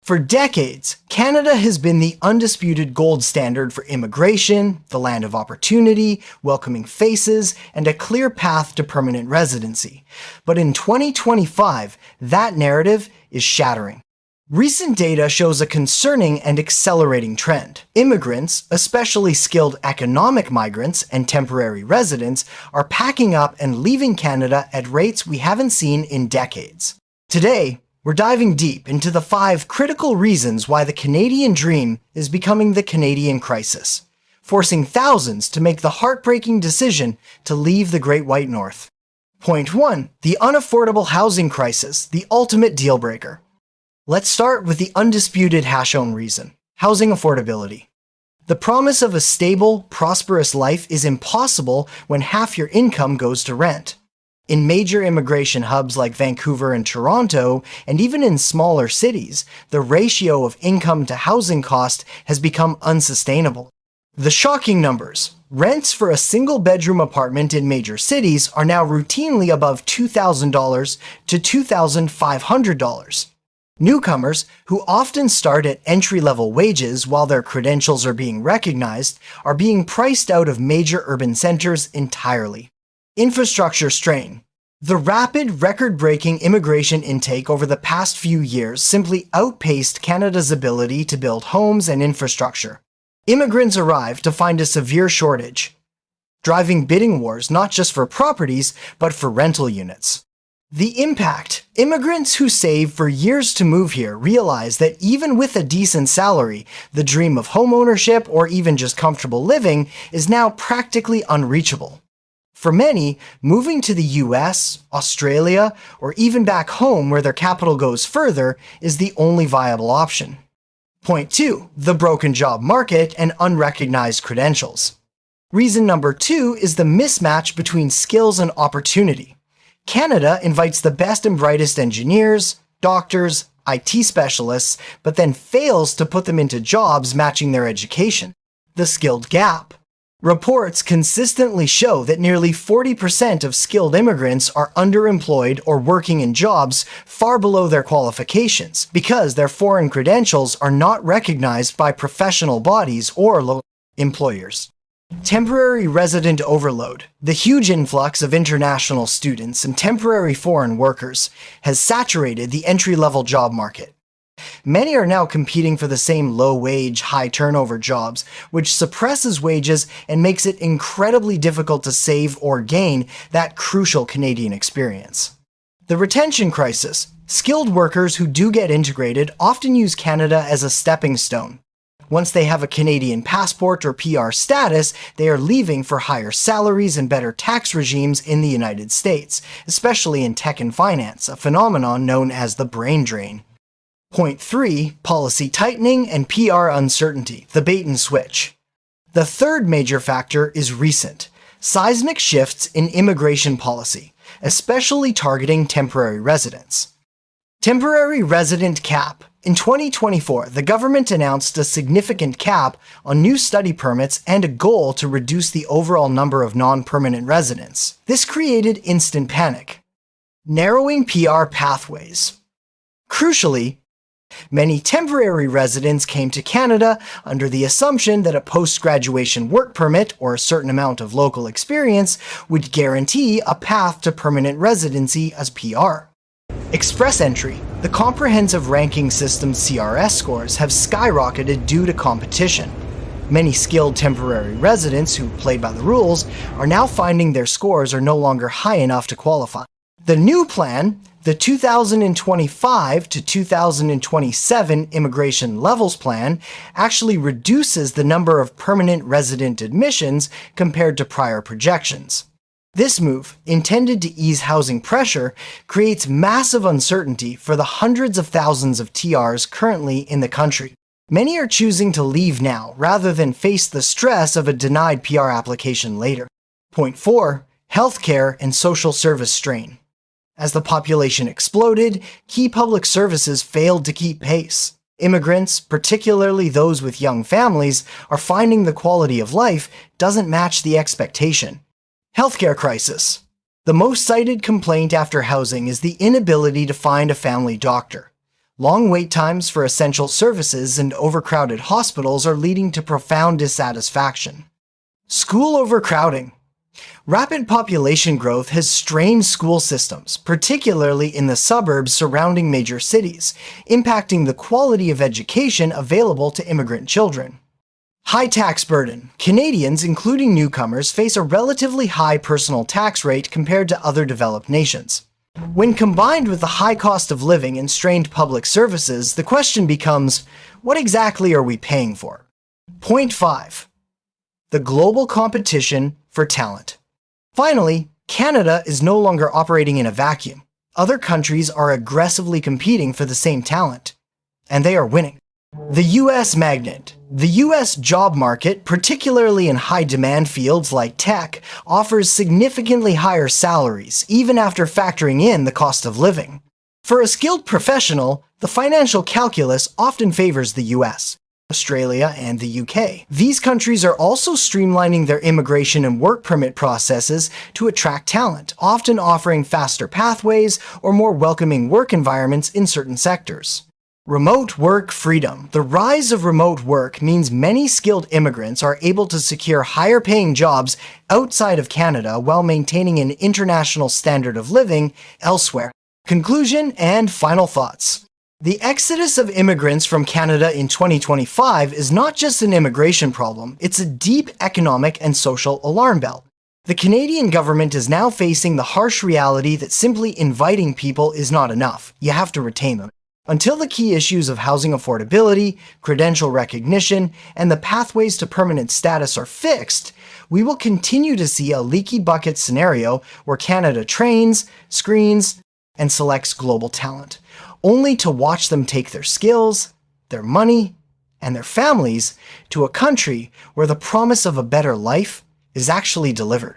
For decades, Canada has been the undisputed gold standard for immigration, the land of opportunity, welcoming faces, and a clear path to permanent residency. But in 2025, that narrative is shattering. Recent data shows a concerning and accelerating trend. Immigrants, especially skilled economic migrants and temporary residents, are packing up and leaving Canada at rates we haven't seen in decades. Today, we're diving deep into the 5 critical reasons why the Canadian dream is becoming the Canadian crisis, forcing thousands to make the heartbreaking decision to leave the Great White North. Point 1. The unaffordable housing crisis, the ultimate deal breaker. Let's start with the undisputed Hashone reason: housing affordability. The promise of a stable, prosperous life is impossible when half your income goes to rent. In major immigration hubs like Vancouver and Toronto, and even in smaller cities, the ratio of income to housing cost has become unsustainable. The shocking numbers: rents for a single-bedroom apartment in major cities are now routinely above $2,000 to $2,500. Newcomers, who often start at entry-level wages while their credentials are being recognized, are being priced out of major urban centers entirely. Infrastructure strain. The rapid, record-breaking immigration intake over the past few years simply outpaced Canada's ability to build homes and infrastructure. Immigrants arrive to find a severe shortage, driving bidding wars not just for properties, but for rental units. The impact: immigrants who save for years to move here realize that even with a decent salary, the dream of homeownership or even just comfortable living is now practically unreachable. For many, moving to the US, Australia, or even back home where their capital goes further is the only viable option. Point 2. The broken job market and unrecognized credentials. Reason number 2 is the mismatch between skills and opportunity. Canada invites the best and brightest engineers, doctors, IT specialists, but then fails to put them into jobs matching their education. The skilled gap. Reports consistently show that nearly 40% of skilled immigrants are underemployed or working in jobs far below their qualifications because their foreign credentials are not recognized by professional bodies or local employers. Temporary resident overload. The huge influx of international students and temporary foreign workers has saturated the entry-level job market. Many are now competing for the same low-wage, high-turnover jobs, which suppresses wages and makes it incredibly difficult to save or gain that crucial Canadian experience. The retention crisis. Skilled workers who do get integrated often use Canada as a stepping stone. Once they have a Canadian passport or PR status, they are leaving for higher salaries and better tax regimes in the United States, especially in tech and finance, a phenomenon known as the brain drain. Point 3. Policy tightening and PR uncertainty, the bait and switch. The third major factor is recent: seismic shifts in immigration policy, especially targeting temporary residents. Temporary resident cap. In 2024, the government announced a significant cap on new study permits and a goal to reduce the overall number of non-permanent residents. This created instant panic. Narrowing PR pathways. Crucially, many temporary residents came to Canada under the assumption that a post-graduation work permit or a certain amount of local experience would guarantee a path to permanent residency as PR. Express entry. The comprehensive ranking system's CRS scores have skyrocketed due to competition. Many skilled temporary residents who played by the rules are now finding their scores are no longer high enough to qualify. The new plan, the 2025 to 2027 Immigration Levels Plan, actually reduces the number of permanent resident admissions compared to prior projections. This move, intended to ease housing pressure, creates massive uncertainty for the hundreds of thousands of TRs currently in the country. Many are choosing to leave now rather than face the stress of a denied PR application later. Point 4. Healthcare and social service strain. As the population exploded, key public services failed to keep pace. Immigrants, particularly those with young families, are finding the quality of life doesn't match the expectation. Healthcare crisis. The most cited complaint after housing is the inability to find a family doctor. Long wait times for essential services and overcrowded hospitals are leading to profound dissatisfaction. School overcrowding. Rapid population growth has strained school systems, particularly in the suburbs surrounding major cities, impacting the quality of education available to immigrant children. High tax burden. Canadians, including newcomers, face a relatively high personal tax rate compared to other developed nations. When combined with the high cost of living and strained public services, the question becomes, what exactly are we paying for? Point 5. The global competition for talent. Finally, Canada is no longer operating in a vacuum. Other countries are aggressively competing for the same talent, and they are winning. The U.S. magnet. The U.S. job market, particularly in high-demand fields like tech, offers significantly higher salaries, even after factoring in the cost of living. For a skilled professional, the financial calculus often favors the U.S., Australia, and the UK. These countries are also streamlining their immigration and work permit processes to attract talent, often offering faster pathways or more welcoming work environments in certain sectors. Remote work freedom. The rise of remote work means many skilled immigrants are able to secure higher-paying jobs outside of Canada while maintaining an international standard of living elsewhere. Conclusion and final thoughts. The exodus of immigrants from Canada in 2025 is not just an immigration problem, it's a deep economic and social alarm bell. The Canadian government is now facing the harsh reality that simply inviting people is not enough. You have to retain them. Until the key issues of housing affordability, credential recognition, and the pathways to permanent status are fixed, we will continue to see a leaky bucket scenario where Canada trains, screens, and selects global talent, only to watch them take their skills, their money, and their families to a country where the promise of a better life is actually delivered.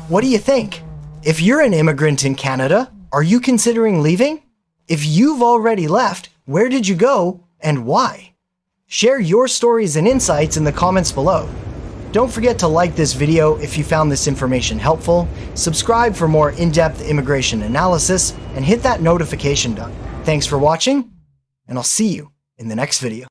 What do you think? If you're an immigrant in Canada, are you considering leaving? If you've already left, where did you go and why? Share your stories and insights in the comments below. Don't forget to like this video if you found this information helpful, subscribe for more in-depth immigration analysis, and hit that notification bell. Thanks for watching, and I'll see you in the next video.